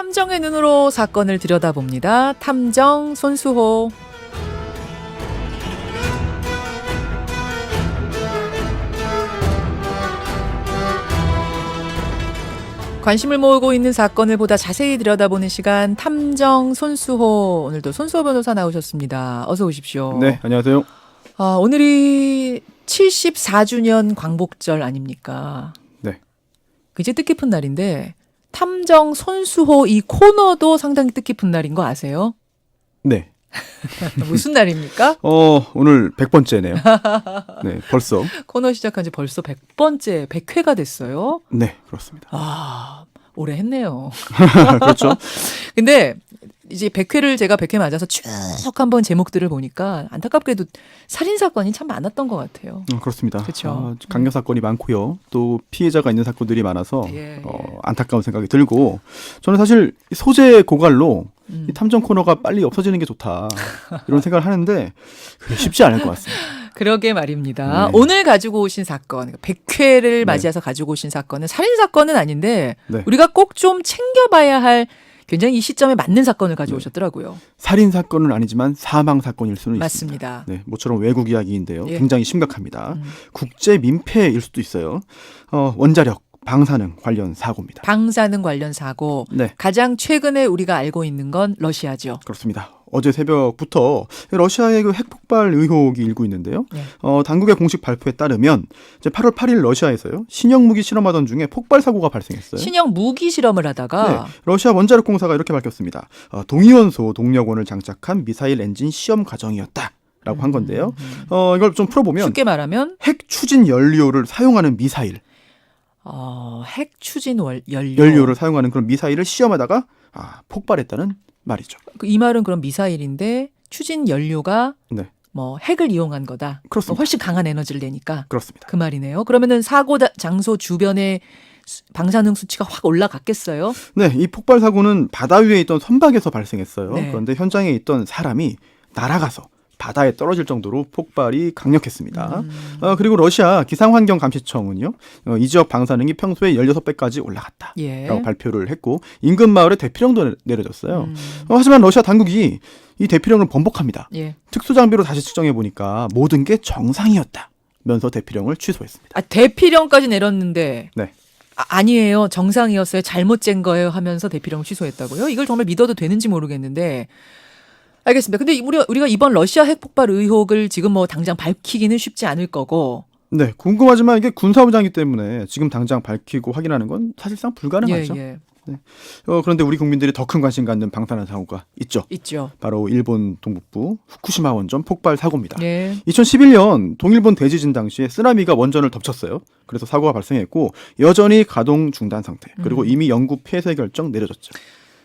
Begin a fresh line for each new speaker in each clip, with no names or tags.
탐정의 눈으로 사건을 들여다봅니다. 탐정 손수호. 관심을 모으고 있는 사건을 보다 자세히 들여다보는 시간, 탐정 손수호. 오늘도 손수호 변호사 나오셨습니다. 어서 오십시오.
네, 안녕하세요.
오늘이 74주년 광복절 아닙니까?
네.
이제 뜻깊은 날인데 탐정 손수호 이 코너도 상당히 뜻깊은 날인 거 아세요?
네.
무슨 날입니까?
오늘 100번째네요. 네, 벌써.
코너 시작한 지 벌써 100번째, 100회가 됐어요.
네, 그렇습니다.
오래 했네요.
그렇죠.
근데 이제 100회를 제가 100회 맞아서 쭉 한번 제목들을 보니까 안타깝게도 살인사건이 참 많았던 것 같아요.
그렇습니다.
그렇죠.
강력 사건이 많고요. 또 피해자가 있는 사건들이 많아서
예.
안타까운 생각이 들고 저는 사실 소재 고갈로 이 탐정 코너가 빨리 없어지는 게 좋다. 이런 생각을 하는데 그게 쉽지 않을 것 같습니다.
그러게 말입니다.
네.
오늘 가지고 오신 사건, 100회를 맞이해서 가지고 오신 사건은 살인사건은 아닌데
네.
우리가 꼭 좀 챙겨봐야 할 굉장히 이 시점에 맞는 사건을 가져오셨더라고요.
살인 사건은 아니지만 사망 사건일 수는
맞습니다.
있습니다. 네, 모처럼 외국 이야기인데요.
예.
굉장히 심각합니다. 국제 민폐일 수도 있어요. 원자력 방사능 관련 사고입니다.
방사능 관련 사고.
네.
가장 최근에 우리가 알고 있는 건 러시아죠.
그렇습니다. 어제 새벽부터 러시아의 그 핵폭발 의혹이 일고 있는데요.
네.
당국의 공식 발표에 따르면 이제 8월 8일 러시아에서요. 신형 무기 실험하던 중에 폭발 사고가 발생했어요.
신형 무기 실험을 하다가
네, 러시아 원자력 공사가 이렇게 밝혔습니다. 동위원소 동력원을 장착한 미사일 엔진 시험 과정이었다라고 한 건데요. 이걸 좀 풀어보면
쉽게 말하면
핵 추진 연료를 사용하는 미사일,
핵 추진 연료.
연료를 사용하는 그런 미사일을 시험하다가 폭발했다는 말이죠.
이 말은 그럼 미사일인데 추진 연료가
네,
뭐 핵을 이용한 거다.
그렇습니다.
훨씬 강한 에너지를 내니까.
그렇습니다.
그 말이네요. 그러면은 사고 장소 주변에 방사능 수치가 확 올라갔겠어요?
네, 이 폭발 사고는 바다 위에 있던 선박에서 발생했어요.
네.
그런데 현장에 있던 사람이 날아가서 바다에 떨어질 정도로 폭발이 강력했습니다. 그리고 러시아 기상환경감시청은요. 이 지역 방사능이 평소에 16배까지 올라갔다라고
예.
발표를 했고 인근 마을에 대피령도 내려졌어요. 하지만 러시아 당국이 이 대피령을 번복합니다.
예.
특수장비로 다시 측정해 보니까 모든 게 정상이었다면서 대피령을 취소했습니다.
대피령까지 내렸는데
네.
아니에요. 정상이었어요. 잘못 잰 거예요 하면서 대피령을 취소했다고요? 이걸 정말 믿어도 되는지 모르겠는데 알겠습니다. 근데 우리가 이번 러시아 핵폭발 의혹을 지금 뭐 당장 밝히기는 쉽지 않을 거고.
네, 궁금하지만 이게 군사부장이기 때문에 지금 당장 밝히고 확인하는 건 사실상 불가능하죠.
예.
네. 그런데 우리 국민들이 더 큰 관심 갖는 방사능 사고가 있죠. 바로 일본 동북부 후쿠시마 원전 폭발 사고입니다.
예.
2011년 동일본 대지진 당시에 쓰나미가 원전을 덮쳤어요. 그래서 사고가 발생했고 여전히 가동 중단 상태. 그리고 이미 영구 폐쇄 결정 내려졌죠.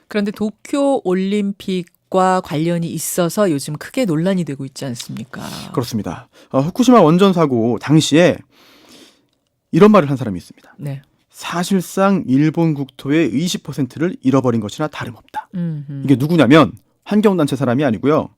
그런데 도쿄 올림픽과 관련이 있어서 요즘 크게 논란이 되고 있지 않습니까?
그렇습니다. 후쿠시마 원전 사고 당시에 이런 말을 한 사람이 있습니다.
네.
사실상 일본 국토의 20%를 잃어버린 것이나 다름없다.
음흠.
이게 누구냐면 환경단체 사람이 아니고요.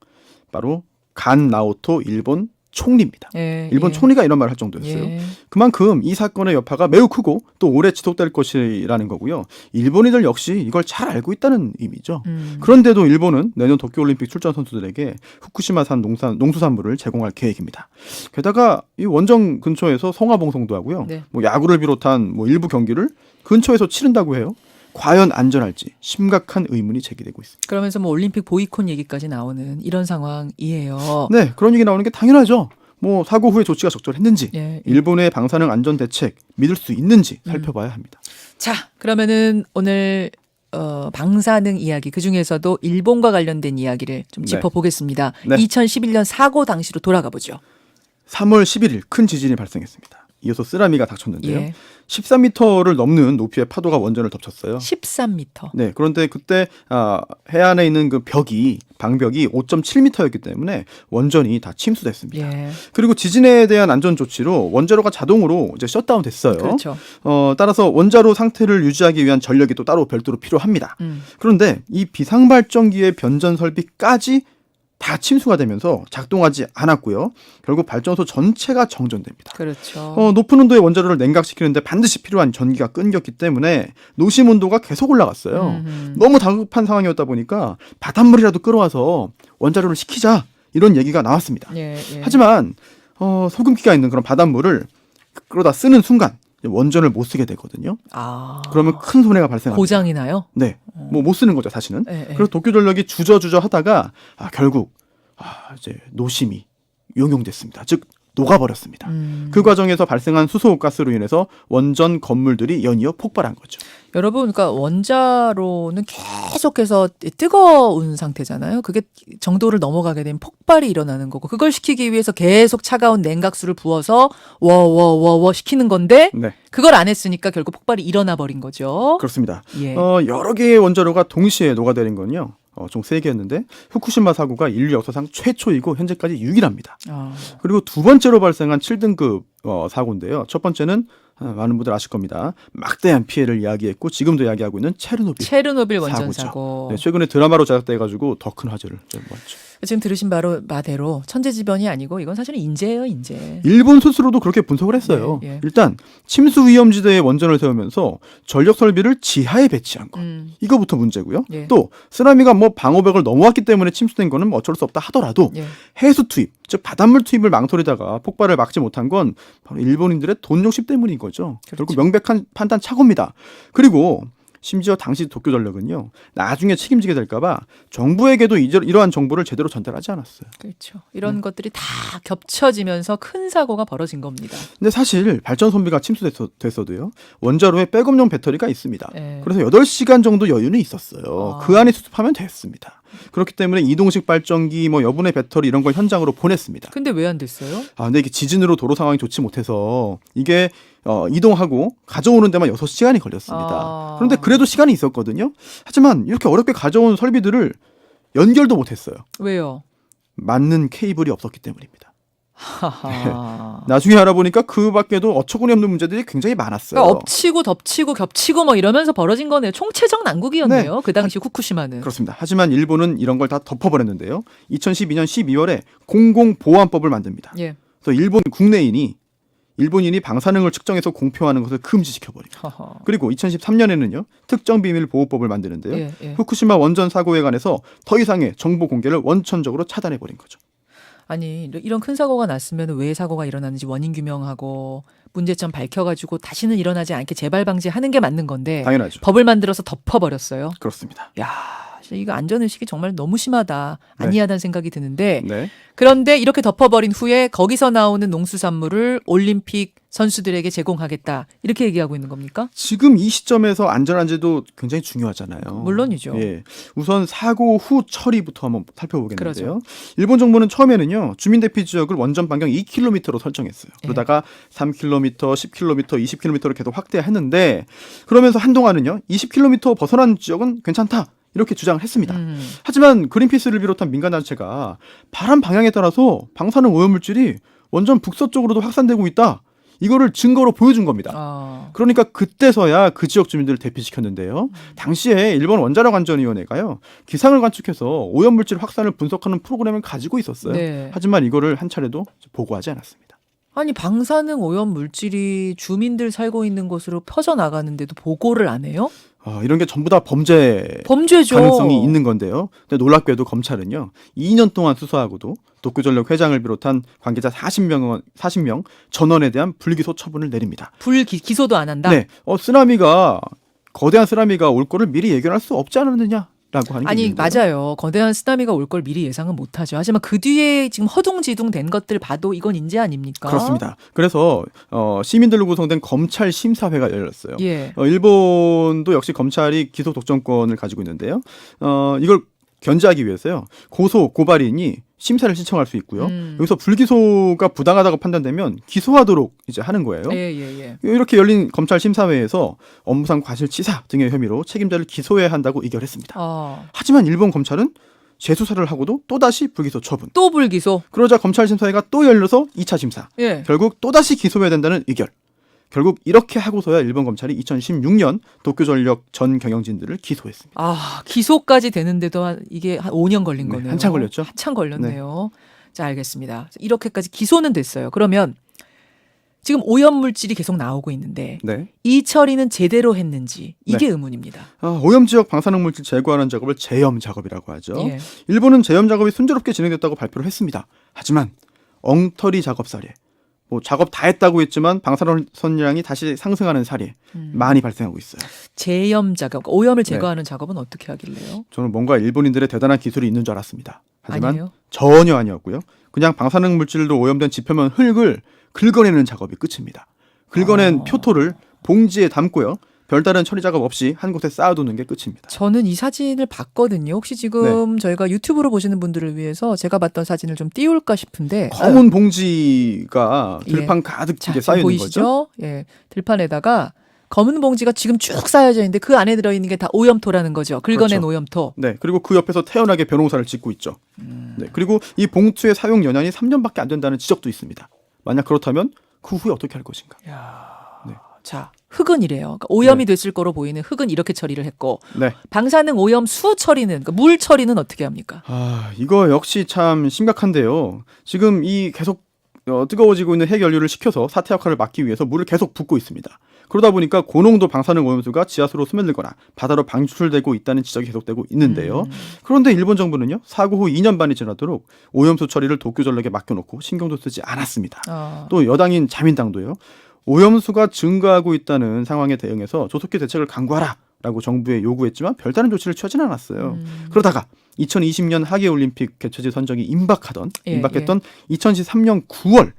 바로 간 나오토 일본 총리입니다.
예,
일본
예.
총리가 이런 말을 할 정도였어요.
예.
그만큼 이 사건의 여파가 매우 크고 또 오래 지속될 것이라는 거고요. 일본인들 역시 이걸 잘 알고 있다는 의미죠. 그런데도 일본은 내년 도쿄올림픽 출전 선수들에게 후쿠시마산 농수산물을 제공할 계획입니다. 게다가 이 원전 근처에서 성화봉송도 하고요.
네.
뭐 야구를 비롯한 뭐 일부 경기를 근처에서 치른다고 해요. 과연 안전할지 심각한 의문이 제기되고 있습니다.
그러면서 뭐 올림픽 보이콧 얘기까지 나오는 이런 상황이에요.
네, 그런 얘기 나오는 게 당연하죠. 뭐 사고 후에 조치가 적절했는지,
예.
일본의 방사능 안전 대책 믿을 수 있는지 살펴봐야 합니다.
자, 그러면은 오늘 방사능 이야기 그중에서도 일본과 관련된 이야기를 좀
네.
짚어보겠습니다.
네.
2011년 사고 당시로 돌아가 보죠.
3월 11일 큰 지진이 발생했습니다. 이어서 쓰나미가 닥쳤는데요.
예.
13m를 넘는 높이의 파도가 원전을 덮쳤어요.
13m.
네, 그런데 그때 해안에 있는 그 방벽이 5.7m였기 때문에 원전이 다 침수됐습니다.
예.
그리고 지진에 대한 안전 조치로 원자로가 자동으로 이제 셧다운 됐어요.
그렇죠.
따라서 원자로 상태를 유지하기 위한 전력이 또 따로 별도로 필요합니다. 그런데 이 비상발전기의 변전 설비까지 다 침수가 되면서 작동하지 않았고요. 결국 발전소 전체가 정전됩니다.
그렇죠.
높은 온도의 원자로를 냉각시키는데 반드시 필요한 전기가 끊겼기 때문에 노심 온도가 계속 올라갔어요. 너무 다급한 상황이었다 보니까 바닷물이라도 끌어와서 원자로를 식히자 이런 얘기가 나왔습니다.
예, 예.
하지만 소금기가 있는 그런 바닷물을 끌어다 쓰는 순간 원전을 못 쓰게 되거든요. 그러면 큰 손해가 발생합니다.
고장이 나요?
네, 뭐 못 쓰는 거죠 사실은.
예, 예.
그래서 도쿄전력이 주저주저 하다가 결국 이제 노심이 용용됐습니다. 즉 녹아버렸습니다. 그 과정에서 발생한 수소가스로 인해서 원전 건물들이 연이어 폭발한 거죠.
여러분, 그러니까 원자로는 계속해서 뜨거운 상태잖아요. 그게 정도를 넘어가게 되면 폭발이 일어나는 거고, 그걸 식히기 위해서 계속 차가운 냉각수를 부어서 워워워워 식히는 건데,
네,
그걸 안 했으니까 결국 폭발이 일어나 버린 거죠.
그렇습니다.
예.
여러 개의 원자로가 동시에 녹아내린 건요. 총 3개였는데 후쿠시마 사고가 인류 역사상 최초이고 현재까지 유일합니다. 그리고 두 번째로 발생한 7등급 사고인데요. 첫 번째는 많은 분들 아실 겁니다. 막대한 피해를 이야기했고 지금도 이야기하고 있는 체르노빌
원전
사고죠.
사고.
네, 최근에 드라마로 제작돼가지고 더 큰 화제를 모았죠.
지금 들으신 바대로 천재지변이 아니고 이건 사실은 인재예요, 인재.
일본 스스로도 그렇게 분석을 했어요.
예, 예.
일단 침수 위험지대에 원전을 세우면서 전력 설비를 지하에 배치한 것. 이거부터 문제고요.
예.
또 쓰나미가 뭐 방호벽을 넘어왔기 때문에 침수된 거는 뭐 어쩔 수 없다 하더라도
예.
해수 투입, 즉 바닷물 투입을 망설이다가 폭발을 막지 못한 건 바로 일본인들의 돈 욕심 때문인 거죠.
그렇죠.
결국 명백한 판단 착오입니다. 그리고 심지어 당시 도쿄전력은요, 나중에 책임지게 될까봐 정부에게도 이러한 정보를 제대로 전달하지 않았어요.
그렇죠. 이런 것들이 다 겹쳐지면서 큰 사고가 벌어진 겁니다.
근데 사실 발전 선비가 침수됐어도요, 원자로에 백업용 배터리가 있습니다.
예.
그래서 8시간 정도 여유는 있었어요. 그 안에 수습하면 됐습니다. 그렇기 때문에 이동식 발전기, 여분의 배터리 이런 걸 현장으로 보냈습니다.
근데 왜 안 됐어요?
근데 이게 지진으로 도로 상황이 좋지 못해서 이게 이동하고 가져오는 데만 6시간이 걸렸습니다. 그런데 그래도 시간이 있었거든요. 하지만 이렇게 어렵게 가져온 설비들을 연결도 못했어요.
왜요?
맞는 케이블이 없었기 때문입니다.
하하.
나중에 알아보니까 그 밖에도 어처구니 없는 문제들이 굉장히 많았어요.
그러니까 엎치고 덮치고 겹치고 이러면서 벌어진 거네요. 총체적 난국이었네요. 그 당시 후쿠시마는.
그렇습니다. 하지만 일본은 이런 걸 다 덮어버렸는데요. 2012년 12월에 공공보안법을 만듭니다.
예.
그래서 일본인이 방사능을 측정해서 공표하는 것을 금지시켜버립니다. 그리고 2013년에는요. 특정비밀보호법을 만드는데요.
예, 예.
후쿠시마 원전 사고에 관해서 더 이상의 정보 공개를 원천적으로 차단해버린 거죠.
아니, 이런 큰 사고가 났으면 왜 사고가 일어났는지 원인 규명하고 문제점 밝혀가지고 다시는 일어나지 않게 재발 방지하는 게 맞는 건데
당연하죠.
법을 만들어서 덮어버렸어요.
그렇습니다.
야, 진짜 이거 안전의식이 정말 너무 심하다. 아니하다는 생각이 드는데
네.
그런데 이렇게 덮어버린 후에 거기서 나오는 농수산물을 올림픽 선수들에게 제공하겠다. 이렇게 얘기하고 있는 겁니까?
지금 이 시점에서 안전한지도 굉장히 중요하잖아요.
물론이죠.
예. 우선 사고 후 처리부터 한번 살펴보겠는데요.
그러죠.
일본 정부는 처음에는요. 주민 대피 지역을 원전 반경 2km로 설정했어요. 그러다가 3km, 10km, 20km로 계속 확대했는데 그러면서 한동안은요. 20km 벗어난 지역은 괜찮다. 이렇게 주장을 했습니다. 하지만 그린피스를 비롯한 민간단체가 바람 방향에 따라서 방사능 오염물질이 원전 북서쪽으로도 확산되고 있다. 이거를 증거로 보여준 겁니다. 그러니까 그때서야 그 지역 주민들을 대피시켰는데요. 당시에 일본 원자력안전위원회가요. 기상을 관측해서 오염물질 확산을 분석하는 프로그램을 가지고 있었어요.
네.
하지만 이거를 한 차례도 보고하지 않았습니다.
아니, 방사능 오염 물질이 주민들 살고 있는 곳으로 퍼져나가는데도 보고를 안 해요?
이런 게 전부 다
범죄죠.
가능성이 있는 건데요. 근데 놀랍게도 검찰은요. 2년 동안 수사하고도 도쿄전력 회장을 비롯한 관계자 40명 전원에 대한 불기소 처분을 내립니다.
기소도 안 한다?
네. 거대한 쓰나미가 올 거를 미리 예견할 수 없지 않았느냐라고 하는 게
아니,
있는데요.
맞아요. 거대한 쓰나미가 올 걸 미리 예상은 못하죠. 하지만 그 뒤에 지금 허둥지둥 된 것들 봐도 이건 인재 아닙니까?
그렇습니다. 그래서 시민들로 구성된 검찰 심사회가 열렸어요.
예.
일본도 역시 검찰이 기소 독점권을 가지고 있는데요. 이걸 견제하기 위해서요. 고발인이 심사를 신청할 수 있고요. 여기서 불기소가 부당하다고 판단되면 기소하도록 이제 하는 거예요.
예.
이렇게 열린 검찰 심사회에서 업무상 과실치사 등의 혐의로 책임자를 기소해야 한다고 의결했습니다. 하지만 일본 검찰은 재수사를 하고도 또다시 불기소 처분.
또 불기소.
그러자 검찰 심사회가 또 열려서 2차 심사.
예.
결국 또다시 기소해야 된다는 의결. 결국 이렇게 하고서야 일본 검찰이 2016년 도쿄전력 전 경영진들을 기소했습니다.
아, 기소까지 되는데도 이게 한 5년 걸린
네,
거네요.
한참 걸렸죠.
한참 걸렸네요. 자, 알겠습니다. 이렇게까지 기소는 됐어요. 그러면 지금 오염 물질이 계속 나오고 있는데
네.
이 처리는 제대로 했는지 이게 의문입니다.
오염 지역 방사능 물질 제거하는 작업을 제염 작업이라고 하죠.
예.
일본은 제염 작업이 순조롭게 진행됐다고 발표를 했습니다. 하지만 엉터리 작업 사례, 뭐 작업 다 했다고 했지만 방사선량이 다시 상승하는 사례 많이 발생하고 있어요.
제염 작업, 오염을 제거하는 작업은 어떻게 하길래요?
저는 뭔가 일본인들의 대단한 기술이 있는 줄 알았습니다. 하지만
아니에요?
전혀 아니었고요. 그냥 방사능 물질로 오염된 지표면 흙을 긁어내는 작업이 끝입니다. 긁어낸 표토를 봉지에 담고요. 별다른 처리 작업 없이 한 곳에 쌓아두는 게 끝입니다.
저는 이 사진을 봤거든요. 혹시 지금 저희가 유튜브로 보시는 분들을 위해서 제가 봤던 사진을 좀 띄울까 싶은데
검은 봉지가 들판
예.
가득
자,
쌓여 있는
보이시죠?
거죠.
예, 들판에다가 검은 봉지가 지금 쭉 쌓여져 있는데 그 안에 들어있는 게 다 오염토라는 거죠. 긁어낸
그렇죠.
오염토.
네, 그리고 그 옆에서 태연하게 벼농사를 짓고 있죠. 네, 그리고 이 봉투의 사용 연한이 3년밖에 안 된다는 지적도 있습니다. 만약 그렇다면 그 후에 어떻게 할 것인가? 네.
자, 흙은 이래요. 그러니까 오염이
네.
됐을 거로 보이는 흙은 이렇게 처리를 했고
네.
방사능 오염 수 처리는 그러니까 물 처리는 어떻게 합니까?
이거 역시 참 심각한데요. 지금 이 계속 뜨거워지고 있는 핵연료를 식혀서 사태 역할을 막기 위해서 물을 계속 붓고 있습니다. 그러다 보니까 고농도 방사능 오염수가 지하수로 스며들거나 바다로 방출되고 있다는 지적이 계속되고 있는데요. 그런데 일본 정부는요. 사고 후 2년 반이 지나도록 오염수 처리를 도쿄전력에 맡겨놓고 신경도 쓰지 않았습니다. 또 여당인 자민당도요. 오염수가 증가하고 있다는 상황에 대응해서 조속히 대책을 강구하라라고 정부에 요구했지만 별다른 조치를 취하지는 않았어요. 그러다가 2020년 하계올림픽 개최지 선정이 임박했던 2013년 9월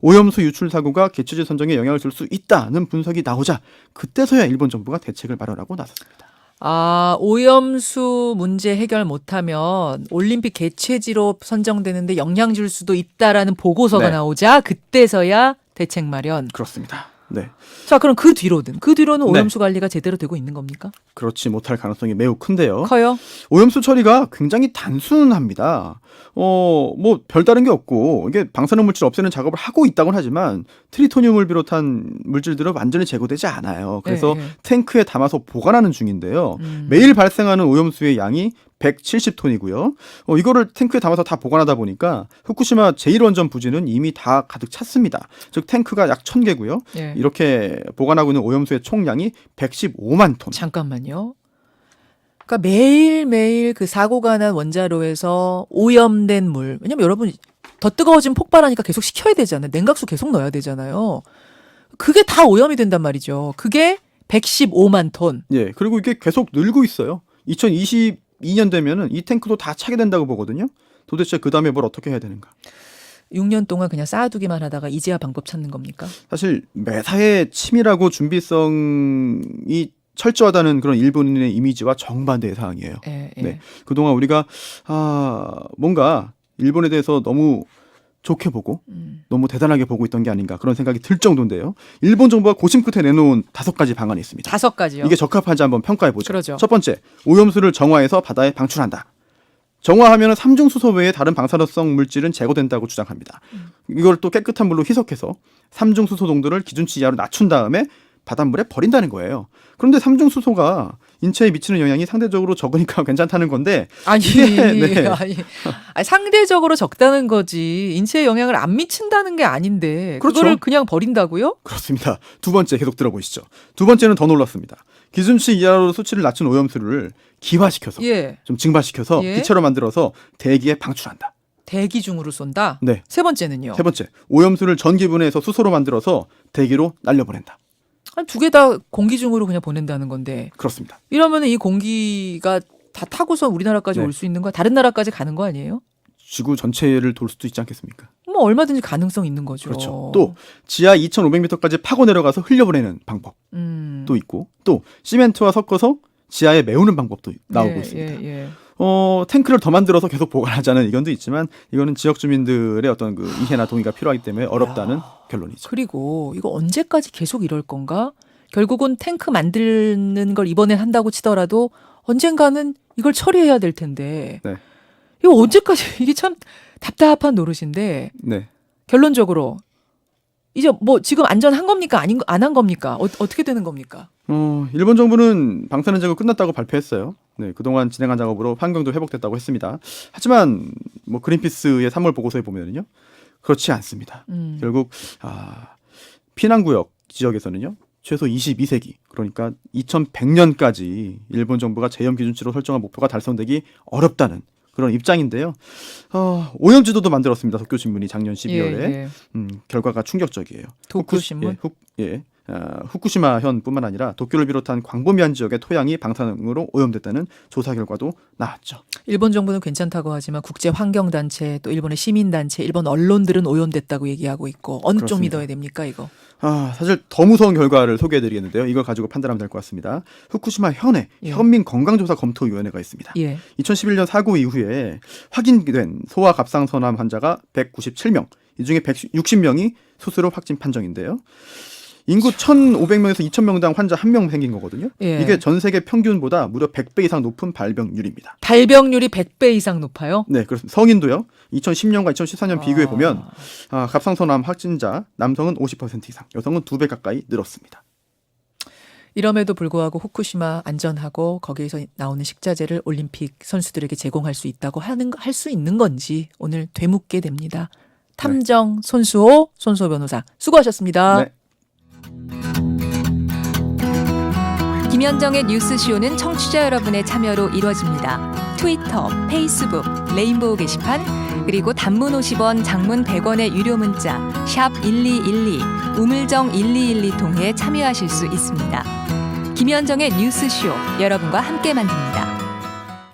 오염수 유출 사고가 개최지 선정에 영향을 줄 수 있다는 분석이 나오자 그때서야 일본 정부가 대책을 마련하고 나섰습니다.
오염수 문제 해결 못하면 올림픽 개최지로 선정되는데 영향 줄 수도 있다라는 보고서가
네.
나오자 그때서야 대책 마련.
그렇습니다. 네.
자, 그럼 그 뒤로는
네.
오염수 관리가 제대로 되고 있는 겁니까?
그렇지 못할 가능성이 매우 큰데요.
커요?
오염수 처리가 굉장히 단순합니다. 뭐 별다른 게 없고 이게 방사능 물질 없애는 작업을 하고 있다고는 하지만 트리토늄을 비롯한 물질들은 완전히 제거되지 않아요. 그래서
네.
탱크에 담아서 보관하는 중인데요. 매일 발생하는 오염수의 양이 170톤이고요. 이거를 탱크에 담아서 다 보관하다 보니까 후쿠시마 제1원전 부지는 이미 다 가득 찼습니다. 즉 탱크가 약 1000개고요.
예.
이렇게 보관하고 있는 오염수의 총량이 115만 톤.
잠깐만요. 그러니까 매일매일 그 사고가 난 원자로에서 오염된 물. 왜냐면 여러분 더 뜨거워지면 폭발하니까 계속 식혀야 되잖아요. 냉각수 계속 넣어야 되잖아요. 그게 다 오염이 된단 말이죠. 그게 115만 톤.
예, 그리고 이게 계속 늘고 있어요. 2022년 되면은 이 탱크도 다 차게 된다고 보거든요. 도대체 그 다음에 뭘 어떻게 해야 되는가?
6년 동안 그냥 쌓아두기만 하다가 이제야 방법 찾는 겁니까?
사실 매사에 치밀하고 준비성이 철저하다는 그런 일본인의 이미지와 정반대의 상황이에요.
예.
네, 그동안 우리가 뭔가 일본에 대해서 너무 좋게 보고 너무 대단하게 보고 있던 게 아닌가 그런 생각이 들 정도인데요. 일본 정부가 고심 끝에 내놓은 5가지 방안이 있습니다.
5가지요.
이게 적합한지 한번 평가해 보죠.
그러죠.
첫 번째, 오염수를 정화해서 바다에 방출한다. 정화하면 삼중수소 외에 다른 방사능성 물질은 제거된다고 주장합니다. 이걸 또 깨끗한 물로 희석해서 삼중수소 농도를 기준치 이하로 낮춘 다음에 바닷물에 버린다는 거예요. 그런데 삼중수소가 인체에 미치는 영향이 상대적으로 적으니까 괜찮다는 건데
아니,
네.
아니, 상대적으로 적다는 거지. 인체에 영향을 안 미친다는 게 아닌데
그렇죠.
그거를 그냥 버린다고요?
그렇습니다. 두 번째 계속 들어보시죠. 두 번째는 더 놀랐습니다. 기준치 이하로 수치를 낮춘 오염수를 기화시켜서
예.
좀 증발시켜서
예.
기체로 만들어서 대기에 방출한다.
대기 중으로 쏜다.
네.
세 번째는요.
세 번째, 오염수를 전기분해해서 수소로 만들어서 대기로 날려보낸다.
두 개 다 공기 중으로 그냥 보낸다는 건데
그렇습니다.
이러면 이 공기가 다 타고서 우리나라까지
네.
올 수 있는 거야? 다른 나라까지 가는 거 아니에요?
지구 전체를 돌 수도 있지 않겠습니까?
뭐 얼마든지 가능성 있는 거죠.
그렇죠. 또 지하 2,500m까지 파고 내려가서 흘려보내는 방법도 있고 또 시멘트와 섞어서 지하에 메우는 방법도 나오고 있습니다.
예.
탱크를 더 만들어서 계속 보관하자는 의견도 있지만 이거는 지역 주민들의 어떤 그 이해나 동의가 필요하기 때문에 어렵다는 결론이죠.
그리고 이거 언제까지 계속 이럴 건가? 결국은 탱크 만드는 걸 이번엔 한다고 치더라도 언젠가는 이걸 처리해야 될 텐데
네.
이거 언제까지 이게 참 답답한 노릇인데
네.
결론적으로 이제 뭐 지금 안전한 겁니까? 아닌 안 한 겁니까? 어떻게 되는 겁니까?
일본 정부는 방사능 제거 끝났다고 발표했어요. 네, 그동안 진행한 작업으로 환경도 회복됐다고 했습니다. 하지만 뭐 그린피스의 3월 보고서에 보면은요, 그렇지 않습니다. 결국 피난구역 지역에서는요, 최소 22세기, 그러니까 2100년까지 일본 정부가 제염 기준치로 설정한 목표가 달성되기 어렵다는 그런 입장인데요. 오염지도도 만들었습니다. 도쿄신문이 작년 12월에.
예.
결과가 충격적이에요.
도쿄신문?
후쿠시마현뿐만 아니라 도쿄를 비롯한 광범위한 지역의 토양이 방사능으로 오염됐다는 조사 결과도 나왔죠.
일본 정부는 괜찮다고 하지만 국제 환경 단체 또 일본의 시민 단체, 일본 언론들은 오염됐다고 얘기하고 있고 어느 쪽
그렇습니다.
믿어야 됩니까 이거?
사실 더 무서운 결과를 소개해드리겠는데요. 이걸 가지고 판단하면 될 것 같습니다. 후쿠시마 현에 현민 건강조사 검토위원회가 있습니다. 2011년 사고 이후에 확인된 소아 갑상선암 환자가 197명, 이 중에 160명이 수시로 확진 판정인데요. 인구 1,500명에서 2,000명당 환자 1명 생긴 거거든요. 이게 전 세계 평균보다 무려 100배 이상 높은 발병률입니다.
발병률이 100배 이상 높아요?
네, 그렇습니다. 성인도요. 2010년과 2014년 비교해 보면 갑상선암 확진자 남성은 50% 이상, 여성은 2배 가까이 늘었습니다.
이럼에도 불구하고 후쿠시마 안전하고 거기에서 나오는 식자재를 올림픽 선수들에게 제공할 수 있다고 할 수 있는 건지 오늘 되묻게 됩니다. 탐정 손수호 변호사 수고하셨습니다.
네.
김현정의 뉴스쇼는 청취자 여러분의 참여로 이루어집니다. 트위터, 페이스북, 레인보우 게시판, 그리고 단문 50원, 장문 100원의 유료 문자 샵 1212, 우물정 1212 통해 참여하실 수 있습니다. 김현정의 뉴스쇼, 여러분과 함께 만듭니다.